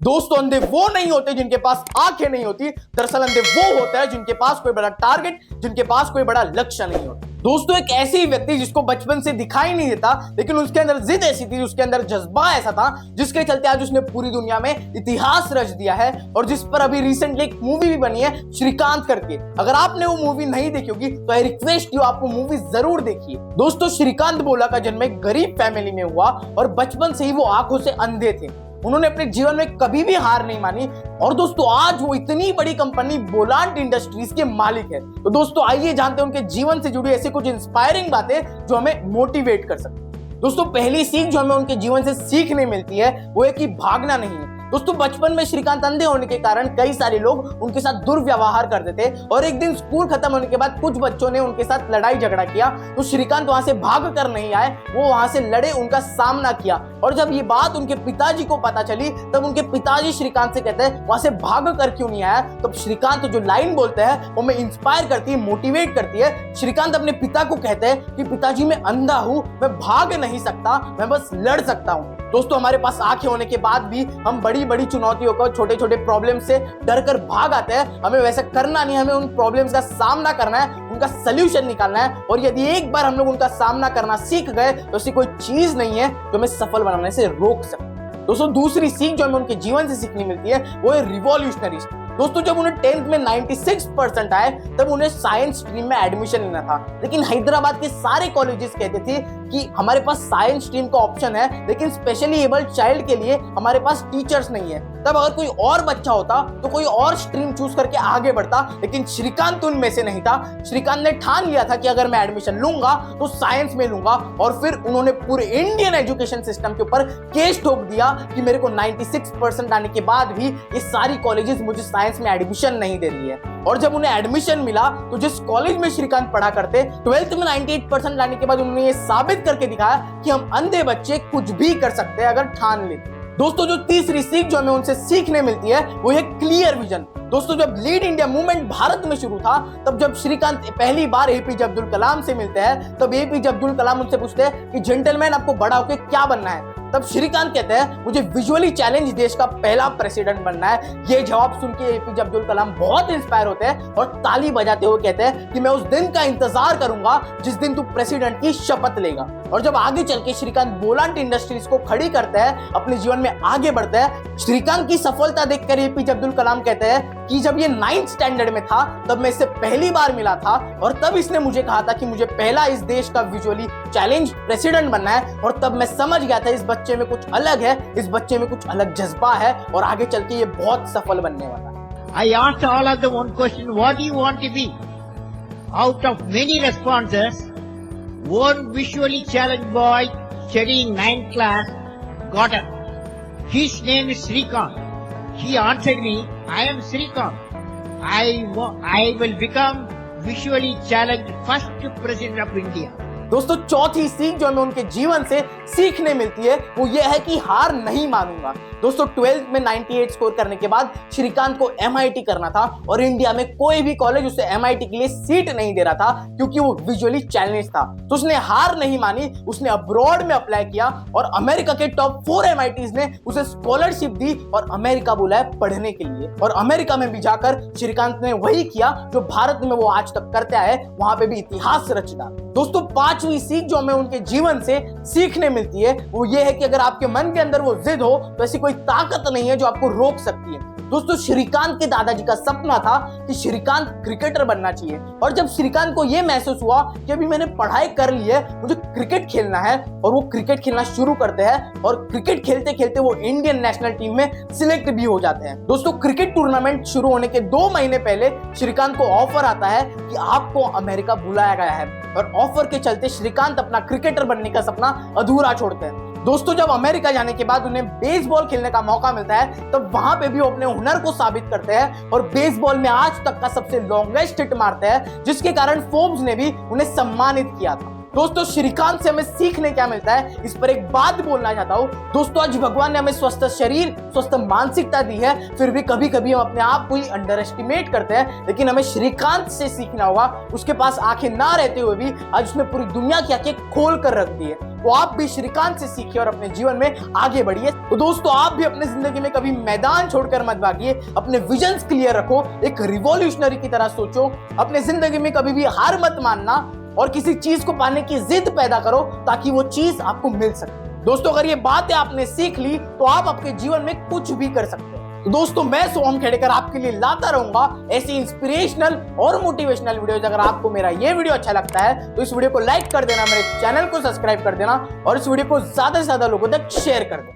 दोस्तों अंधे वो नहीं होते जिनके पास आंखें नहीं होती, दरअसल अंधे वो होते हैं जिनके पास कोई बड़ा टारगेट, जिनके पास कोई बड़ा लक्ष्य नहीं होता। दोस्तों एक ऐसी व्यक्ति जिसको बचपन से दिखाई नहीं देता, लेकिन उसके अंदर जिद ऐसी थी, उसके अंदर जज्बा ऐसा था, जिसके चलते आज उसने पूरी दुनिया में इतिहास रच दिया है और जिस पर अभी रिसेंटली एक मूवी भी बनी है श्रीकांत करके। अगर आपने वो मूवी नहीं देखी होगी तो आई रिक्वेस्ट यू आप वो मूवी जरूर देखिए। दोस्तों श्रीकांत बोला का जन्म एक गरीब फैमिली में हुआ और बचपन से ही वो आंखों से अंधे थे। उन्होंने अपने जीवन में कभी भी हार नहीं मानी और दोस्तों आज वो इतनी बड़ी कंपनी बोलांट इंडस्ट्रीज के मालिक है। तो दोस्तों आइए जानते हैं उनके जीवन से जुड़ी ऐसी कुछ इंस्पायरिंग बातें जो हमें मोटिवेट कर सकती हैं। दोस्तों पहली सीख जो हमें उनके जीवन से सीखने मिलती है वो है कि भागना नहीं है। दोस्तों बचपन में श्रीकांत अंधे होने के कारण कई सारे लोग उनके साथ दुर्व्यवहार करते थे और एक दिन स्कूल खत्म होने के बाद कुछ बच्चों ने उनके साथ लड़ाई झगड़ा किया तो श्रीकांत वहां से भाग कर नहीं आए, वो वहां से लड़े, उनका सामना किया। और जब ये बात उनके पिताजी को पता चली तब उनके पिताजी श्रीकांत से कहते हैं वहां से भाग कर क्यों नहीं आया। तब श्रीकांत जो लाइन बोलते हैं वो हमें इंस्पायर करती है, मोटिवेट करती है। श्रीकांत अपने पिता को कहते हैं कि पिताजी मैं अंधा हूं, मैं भाग नहीं सकता, मैं बस लड़ सकता हूं। दोस्तों हमारे पास आंखें होने के बाद भी हम बड़ी बड़ी चुनौतियों को, छोटे छोटे प्रॉब्लम से डर कर भाग आते हैं। हमें वैसा करना नहीं, हमें उन प्रॉब्लम्स का सामना करना है, उनका सलूशन निकालना है। और यदि एक बार हम लोग उनका सामना करना सीख गए तो ऐसी कोई चीज नहीं है जो हमें सफल बनाने से रोक सकती। दोस्तों दूसरी सीख जो हमें उनके जीवन से सीखनी मिलती है वो है रिवॉल्यूशनरी। दोस्तों जब उन्हें 10th में 96% आए तब उन्हें साइंस स्ट्रीम में एडमिशन लेना था, लेकिन हैदराबाद के सारे कॉलेजेस कहते थे कि हमारे पास साइंस स्ट्रीम का ऑप्शन है लेकिन स्पेशली एबल्ड चाइल्ड के लिए हमारे पास टीचर्स नहीं है। तब अगर कोई और बच्चा होता तो कोई और स्ट्रीम चूज करके आगे बढ़ता, लेकिन श्रीकांत उनमें से नहीं था। श्रीकांत ने ठान लिया था कि अगर मैं एडमिशन लूंगा तो साइंस में लूंगा और फिर उन्होंने पूरे इंडियन एजुकेशन सिस्टम के ऊपर केस ठोक दिया कि मेरे को 96% आने के बाद भी ये सारी कॉलेजेस मुझे साइंस में एडमिशन नहीं दे रही है। और जब उन्हें एडमिशन मिला तो जिस कॉलेज में श्रीकांत पढ़ा करते 12th में 98% लाने के बाद उन्होंने ये साबित करके दिखाया कि हम अंधे बच्चे कुछ भी कर सकते हैं अगर ठान लेते। दोस्तों जो तीसरी सीख जो हमें उनसे सीखने मिलती है वो है क्लियर विजन। दोस्तों जब लीड इंडिया मूवमेंट भारत में शुरू था तब जब श्रीकांत पहली बार एपीजे अब्दुल कलाम से मिलते हैं तब एपीजे अब्दुल कलाम उनसे पूछते हैं कि जेंटलमैन आपको बड़ा होकर क्या बनना है। तब श्रीकांत कहते हैं मुझे विजुअली चैलेंज देश का पहला प्रेसिडेंट बनना है। ये जवाब सुन के एपीजे अब्दुल कलाम बहुत इंस्पायर होते हैं और ताली बजाते हुए कहते हैं कि मैं उस दिन का इंतजार करूंगा जिस दिन तू प्रेसिडेंट की शपथ लेगा। और जब आगे चल के श्रीकांत बोलांट इंडस्ट्रीज को खड़ी करते हैं, अपने जीवन में आगे बढ़ते हैं, श्रीकांत की सफलता देखकर एपीजे अब्दुल कलाम कहते हैं कि जब ये 9th स्टैंडर्ड में था तब मैं इससे पहली बार मिला था और तब इसने मुझे कहा था कि मुझे पहला इस देश का विजुअली चैलेंज प्रेसिडेंट बनना है। और तब मैं समझ गया था इस बच्चे में कुछ अलग है, इस बच्चे में कुछ अलग जज्बा है और आगे चल के ये बहुत सफल बनने वाला है। I asked all of them one question, what do you want to be? Out of many responses, one visually challenged boy studying 9th class got up. His name is Srikanth. He answered me, I am Srikanth. I will become visually challenged first president of India. दोस्तों चौथी सीख जो हमें उनके जीवन से सीखने मिलती है वो ये है कि हार नहीं मानूंगा। दोस्तों 12th में 98 स्कोर करने के बाद श्रीकांत को MIT करना था और इंडिया में कोई भी कॉलेज उसे MIT के लिए सीट नहीं दे रहा था क्योंकि वो विजुअली चैलेंज था। तो उसने हार नहीं मानी, उसने अब्रॉड में अप्लाई किया और अमेरिका के टॉप 4 MITs ने उसे स्कॉलरशिप दी और अमेरिका बुलाया पढ़ने के लिए। और अमेरिका में भी जाकर श्रीकांत ने वही किया जो भारत में वो आज तक करते आए, वहां पे भी इतिहास रच डाला। दोस्तों पांचवी सीख जो हमें उनके जीवन से सीखने मिलती है वो ये है कि अगर आपके मन के अंदर वो जिद हो तो ऐसी कोई ताकत नहीं है जो आपको रोक सकती है। दोस्तों श्रीकांत के दादाजी का सपना था कि श्रीकांत क्रिकेटर बनना चाहिए और जब श्रीकांत को यह महसूस हुआ कि अभी मैंने पढ़ाई कर ली है, मुझे क्रिकेट खेलना है और वो क्रिकेट खेलना शुरू करते हैं और क्रिकेट खेलते खेलते वो इंडियन नेशनल टीम में सिलेक्ट भी हो जाते हैं। दोस्तों क्रिकेट टूर्नामेंट शुरू होने के 2 महीने पहले श्रीकांत को ऑफर आता है कि आपको अमेरिका बुलाया गया है और ऑफर के चलते श्रीकांत अपना क्रिकेटर बनने का सपना अधूरा छोड़ते हैं। दोस्तों जब अमेरिका जाने के बाद उन्हें बेसबॉल खेलने का मौका मिलता है तब वहां पे भी वो अपने हुनर को साबित करते हैं और बेसबॉल में आज तक का सबसे लॉन्गेस्ट हिट मारते हैं जिसके कारण फोर्ब्स ने भी उन्हें सम्मानित किया था। दोस्तों श्रीकांत से हमें सीखने क्या मिलता है, इस पर एक बात बोलना चाहता हूं। दोस्तों आज भगवान ने हमें स्वस्थ शरीर, स्वस्थ मानसिकता दी है, फिर भी कभी कभी हम अपने आप को ही अंडर एस्टिमेट करते हैं। लेकिन हमें श्रीकांत से सीखना होगा। उसके पास आंखें ना रहते हुए भी आज उसने पूरी दुनिया की आंखें खोल कर रख दी है। तो आप भी श्रीकांत से सीखिए और अपने जीवन में आगे बढ़िए। तो दोस्तों आप भी अपने जिंदगी में कभी मैदान छोड़कर मत भागिए, अपने विजन्स क्लियर रखो, एक रिवॉल्यूशनरी की तरह सोचो, अपने जिंदगी में कभी भी हार मत मानना और किसी चीज को पाने की जिद पैदा करो ताकि वो चीज आपको मिल सके। दोस्तों अगर ये बातें आपने सीख ली तो आप आपके जीवन में कुछ भी कर सकते हैं। तो दोस्तों मैं सोहम खेड़ेकर आपके लिए लाता रहूंगा ऐसी इंस्पिरेशनल और मोटिवेशनल वीडियोस। अगर आपको मेरा ये वीडियो अच्छा लगता है तो इस वीडियो को लाइक कर देना, मेरे चैनल को सब्सक्राइब कर देना और इस वीडियो को ज्यादा से ज्यादा लोगों तक शेयर कर देना।